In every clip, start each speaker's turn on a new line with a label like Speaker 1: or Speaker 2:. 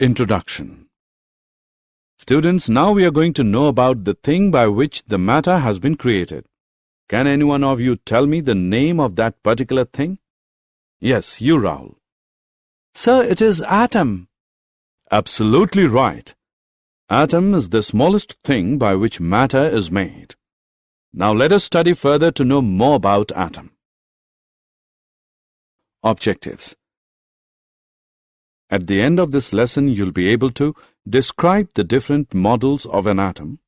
Speaker 1: Introduction. Students, now we are going to know about the thing by which the matter has been created. Can any one of you tell me the name of that particular thing? Yes, you, Rahul.
Speaker 2: Sir, it is atom.
Speaker 1: Absolutely right. Atom is the smallest thing by which matter is made. Now let us study further to know more about atom. Objectives. At the end of this lesson, you'll be able to describe the different models of an atom,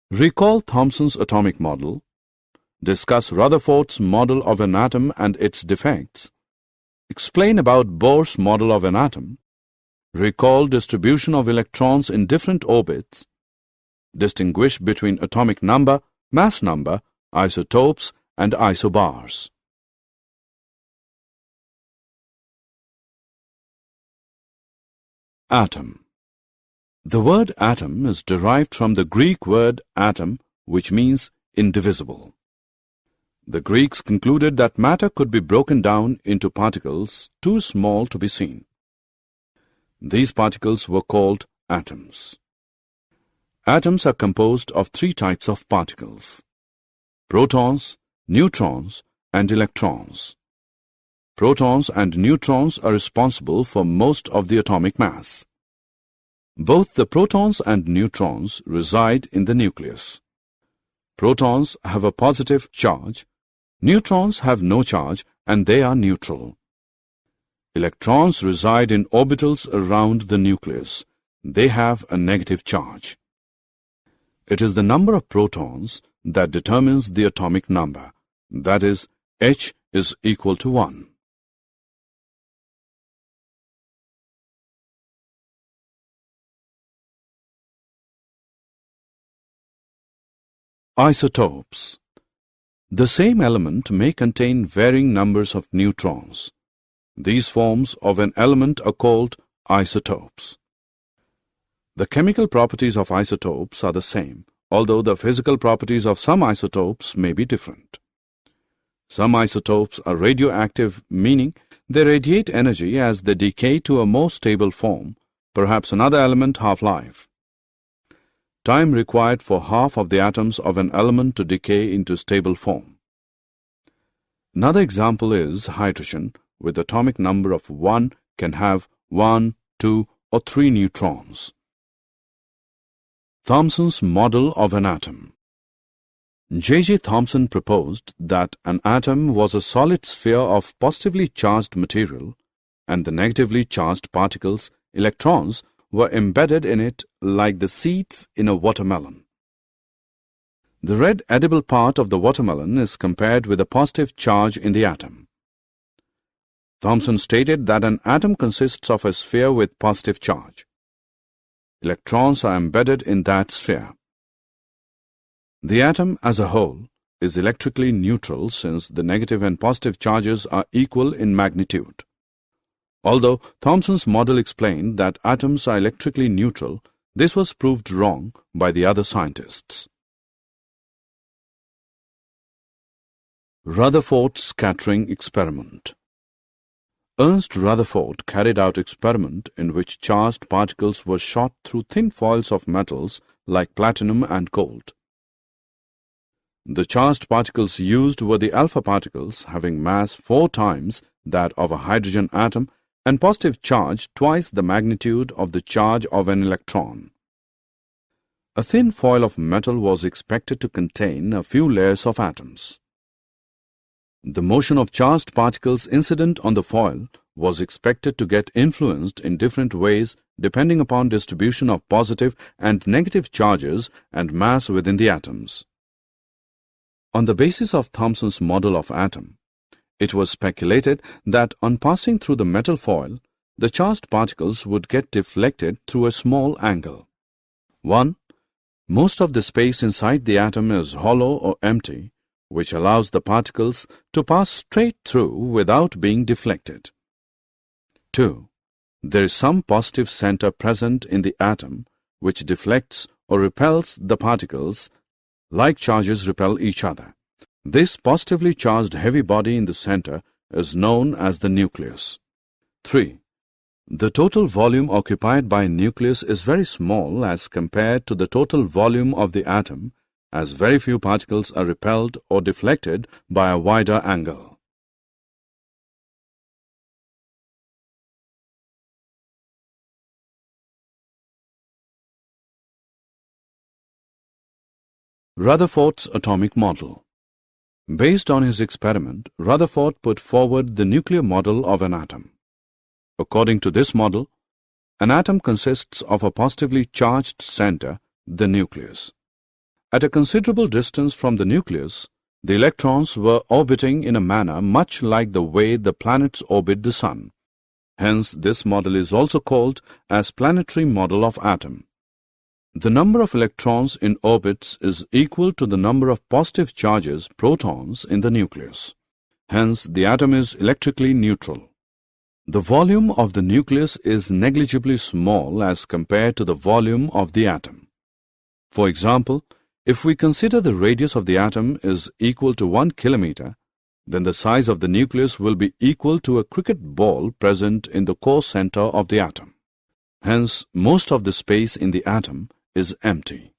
Speaker 1: recall Thomson's atomic model, discuss Rutherford's model of an atom and its defects, explain about Bohr's model of an atom, recall distribution of electrons in different orbits, distinguish between atomic number, mass number, isotopes, and isobars. Atom. The word atom is derived from the Greek word atom, which means indivisible. The Greeks concluded that matter could be broken down into particles too small to be seen. These particles were called atoms. Atoms are composed of three types of particles: protons, neutrons, and electrons. Protons and neutrons are responsible for most of the atomic mass. Both the protons and neutrons reside in the nucleus. Protons have a positive charge, neutrons have no charge and they are neutral. Electrons reside in orbitals around the nucleus. They have a negative charge. It is the number of protons that determines the atomic number, that is, H is equal to 1. Isotopes. The same element may contain varying numbers of neutrons. These forms of an element are called isotopes. The chemical properties of isotopes are the same, although the physical properties of some isotopes may be different. Some isotopes are radioactive, meaning they radiate energy as they decay to a more stable form, perhaps another element half-life. Time required for half of the atoms of an element to decay into stable form. Another example is hydrogen, with atomic number of 1 can have 1, 2, or 3 neutrons. Thomson's model of an atom. J. Thomson proposed that an atom was a solid sphere of positively charged material, and the negatively charged particles, electrons, were embedded in it like the seeds in a watermelon. The red edible part of the watermelon is compared with a positive charge in the atom. Thomson stated that an atom consists of a sphere with positive charge. Electrons are embedded in that sphere. The atom as a whole is electrically neutral since the negative and positive charges are equal in magnitude. Although Thomson's model explained that atoms are electrically neutral, this was proved wrong by the other scientists. Rutherford scattering experiment. Ernst Rutherford carried out experiment in which charged particles were shot through thin foils of metals like platinum and gold. The charged particles used were the alpha particles having mass 4 times that of a hydrogen atom and positive charge twice the magnitude of the charge of an electron. A thin foil of metal was expected to contain a few layers of atoms. The motion of charged particles incident on the foil was expected to get influenced in different ways depending upon distribution of positive and negative charges and mass within the atoms. On the basis of Thomson's model of atom, it was speculated that on passing through the metal foil, the charged particles would get deflected through a small angle. 1. Most of the space inside the atom is hollow or empty, which allows the particles to pass straight through without being deflected. 2. There is some positive center present in the atom, which deflects or repels the particles, like charges repel each other. This positively charged heavy body in the center is known as the nucleus. 3. The total volume occupied by a nucleus is very small as compared to the total volume of the atom, as very few particles are repelled or deflected by a wider angle. Rutherford's atomic model. Based on his experiment, Rutherford put forward the nuclear model of an atom. According to this model, an atom consists of a positively charged center, the nucleus. At a considerable distance from the nucleus, the electrons were orbiting in a manner much like the way the planets orbit the Sun. Hence, this model is also called as planetary model of atom. The number of electrons in orbits is equal to the number of positive charges, protons, in the nucleus. Hence, the atom is electrically neutral. The volume of the nucleus is negligibly small as compared to the volume of the atom. For example, if we consider the radius of the atom is equal to 1 kilometer, then the size of the nucleus will be equal to a cricket ball present in the core center of the atom. Hence, most of the space in the atom is empty.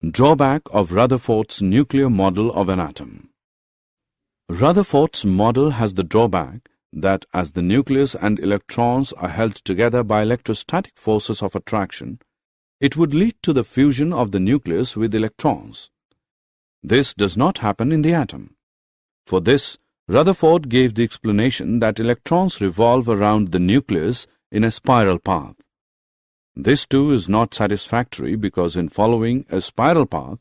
Speaker 1: Drawback of Rutherford's nuclear model of an atom. Rutherford's model has the drawback that as the nucleus and electrons are held together by electrostatic forces of attraction, it would lead to the fusion of the nucleus with electrons. This does not happen in the atom. For this, Rutherford gave the explanation that electrons revolve around the nucleus in a spiral path. This too is not satisfactory because in following a spiral path,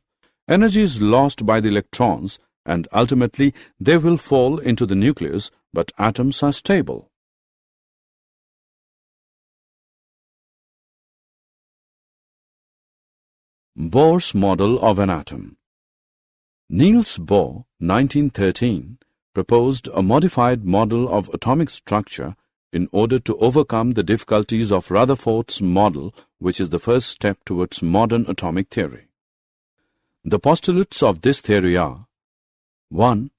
Speaker 1: energy is lost by the electrons and ultimately they will fall into the nucleus, but atoms are stable. Bohr's model of an atom. Niels Bohr, 1913, proposed a modified model of atomic structure in order to overcome the difficulties of Rutherford's model, which is the first step towards modern atomic theory. The postulates of this theory are: 1.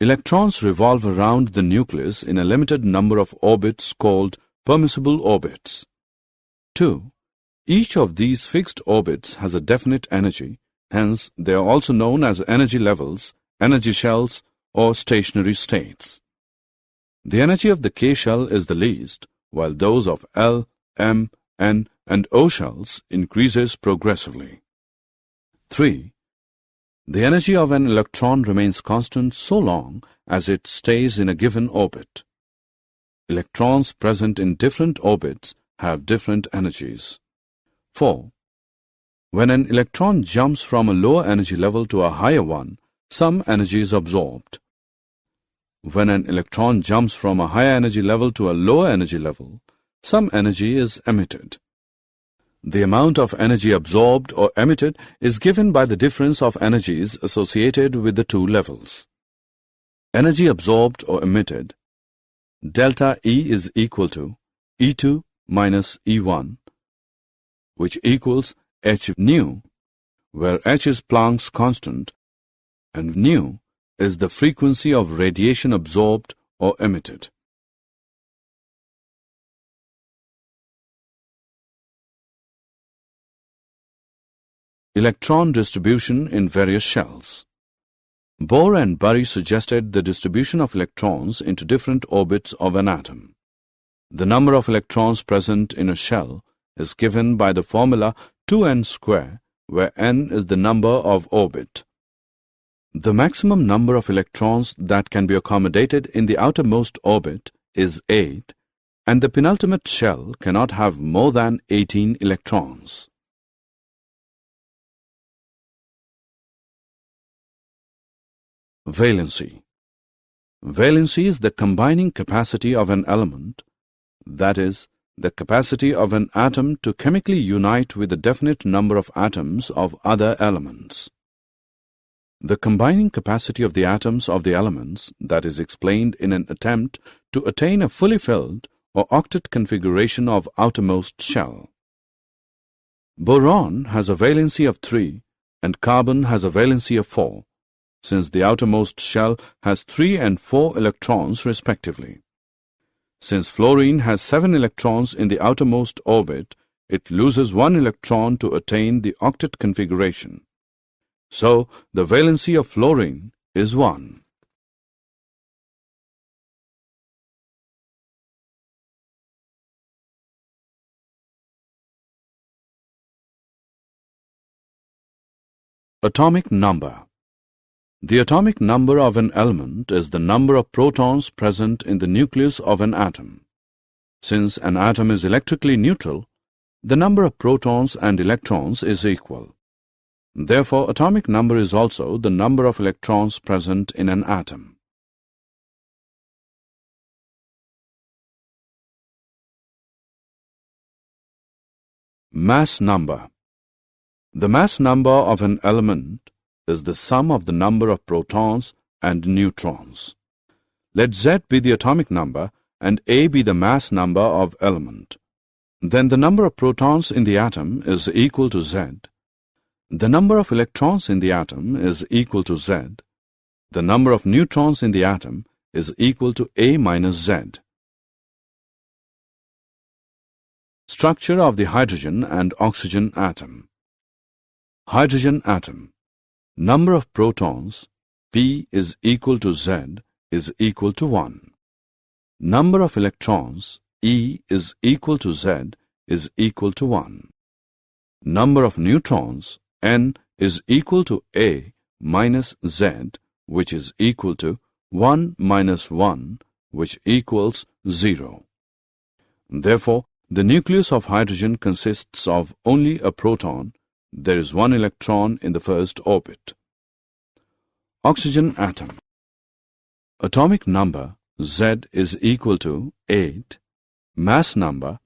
Speaker 1: Electrons revolve around the nucleus in a limited number of orbits called permissible orbits. 2. Each of these fixed orbits has a definite energy, hence they are also known as energy levels, energy shells, or stationary states. The energy of the K shell is the least, while those of L, M, N, and O shells increases progressively. 3. The energy of an electron remains constant so long as it stays in a given orbit. Electrons present in different orbits have different energies. 4. When an electron jumps from a lower energy level to a higher one, some energy is absorbed. When an electron jumps from a higher energy level to a lower energy level, some energy is emitted. The amount of energy absorbed or emitted is given by the difference of energies associated with the two levels. Energy absorbed or emitted, delta E is equal to E2 minus E1, which equals h nu, where h is Planck's constant and nu is the frequency of radiation absorbed or emitted. Electron distribution in various shells. Bohr and Bury suggested the distribution of electrons into different orbits of an atom. The number of electrons present in a shell is given by the formula 2n square, where n is the number of orbit. The maximum number of electrons that can be accommodated in the outermost orbit is 8, and the penultimate shell cannot have more than 18 electrons. Valency. Valency is the combining capacity of an element, that is, the capacity of an atom to chemically unite with a definite number of atoms of other elements. The combining capacity of the atoms of the elements that is explained in an attempt to attain a fully filled or octet configuration of outermost shell. Boron has a valency of 3 and carbon has a valency of 4. since the outermost shell has 3 and 4 electrons respectively. Since fluorine has 7 electrons in the outermost orbit, it loses 1 electron to attain the octet configuration. So, the valency of fluorine is 1. Atomic number. The atomic number of an element is the number of protons present in the nucleus of an atom. Since an atom is electrically neutral, the number of protons and electrons is equal. Therefore, atomic number is also the number of electrons present in an atom. Mass number. The mass number of an element is the sum of the number of protons and neutrons. Let Z be the atomic number and A be the mass number of element. Then the number of protons in the atom is equal to Z. The number of electrons in the atom is equal to Z. The number of neutrons in the atom is equal to A minus Z. Structure of the hydrogen and oxygen atom. Hydrogen atom. Number of protons, P is equal to Z, is equal to 1. Number of electrons, E is equal to Z, is equal to 1. Number of neutrons, N is equal to A minus Z, which is equal to 1 minus 1, which equals 0. Therefore, the nucleus of hydrogen consists of only a proton. There is 1 electron in the first orbit. Oxygen atom. Atomic number Z is equal to 8. Mass number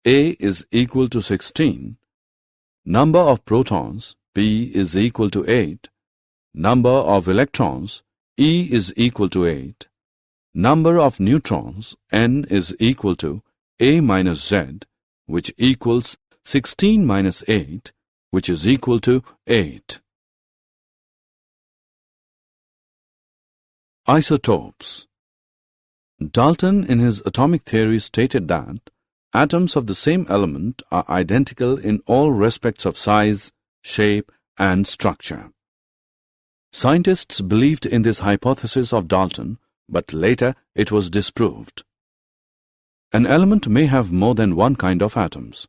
Speaker 1: A is equal to 16. Number of protons P is equal to 8. Number of electrons E is equal to 8. Number of neutrons N is equal to A minus Z, which equals 16 minus 8, which is equal to 8. Isotopes. Dalton in his atomic theory stated that atoms of the same element are identical in all respects of size, shape, and structure. Scientists believed in this hypothesis of Dalton, but later it was disproved. An element may have more than one kind of atoms.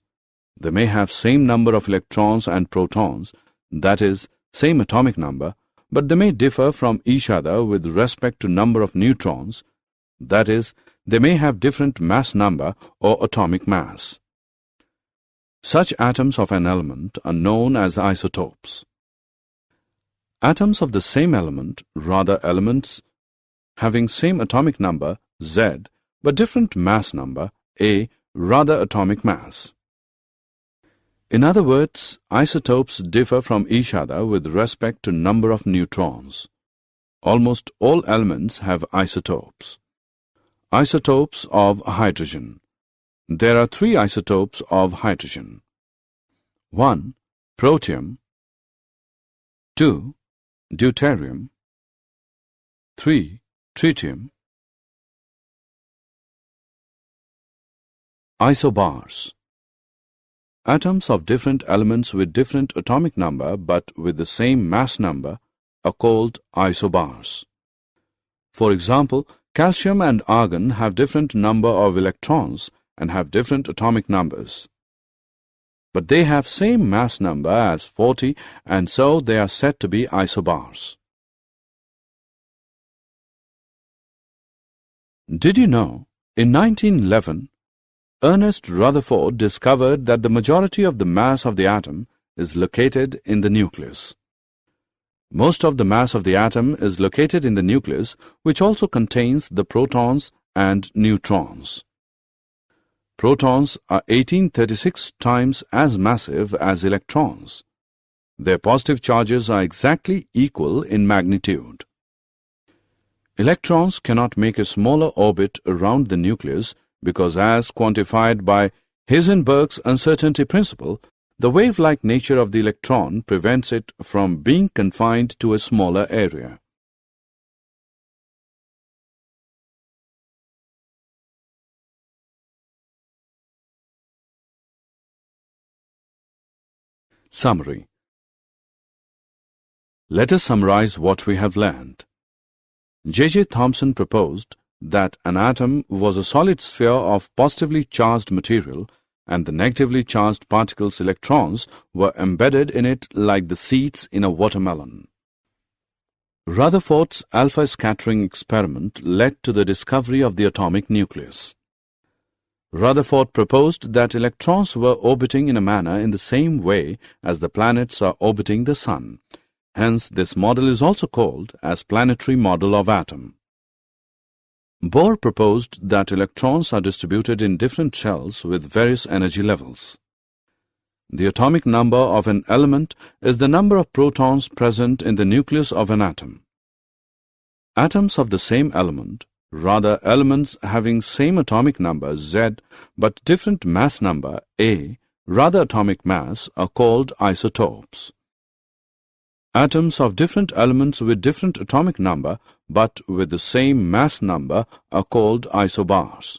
Speaker 1: They may have same number of electrons and protons, that is, same atomic number, but they may differ from each other with respect to number of neutrons, that is, they may have different mass number or atomic mass. Such atoms of an element are known as isotopes. Atoms of the same element, rather elements having same atomic number, Z, but different mass number, A, rather atomic mass. In other words, isotopes differ from each other with respect to number of neutrons. Almost all elements have isotopes. Isotopes of hydrogen. There are 3 isotopes of hydrogen. 1. Protium. 2. Deuterium. 3. Tritium. Isobars. Atoms of different elements with different atomic number but with the same mass number are called isobars. For example, calcium and argon have different number of electrons and have different atomic numbers. But they have same mass number as 40, and so they are said to be isobars. Did you know, in 1911, Ernest Rutherford discovered that the majority of the mass of the atom is located in the nucleus. Most of the mass of the atom is located in the nucleus, which also contains the protons and neutrons. Protons are 1836 times as massive as electrons. Their positive charges are exactly equal in magnitude. Electrons cannot make a smaller orbit around the nucleus because, as quantified by Heisenberg's uncertainty principle, the wave-like nature of the electron prevents it from being confined to a smaller area. Summary. Let us summarize what we have learned. J.J. Thomson proposed that an atom was a solid sphere of positively charged material and the negatively charged particles' electrons were embedded in it like the seeds in a watermelon. Rutherford's alpha scattering experiment led to the discovery of the atomic nucleus. Rutherford proposed that electrons were orbiting in a manner in the same way as the planets are orbiting the Sun. Hence, this model is also called as planetary model of atom. Bohr proposed that electrons are distributed in different shells with various energy levels. The atomic number of an element is the number of protons present in the nucleus of an atom. Atoms of the same element, rather elements having same atomic number Z but different mass number A, rather atomic mass, are called isotopes. Atoms of different elements with different atomic number but with the same mass number are called isobars.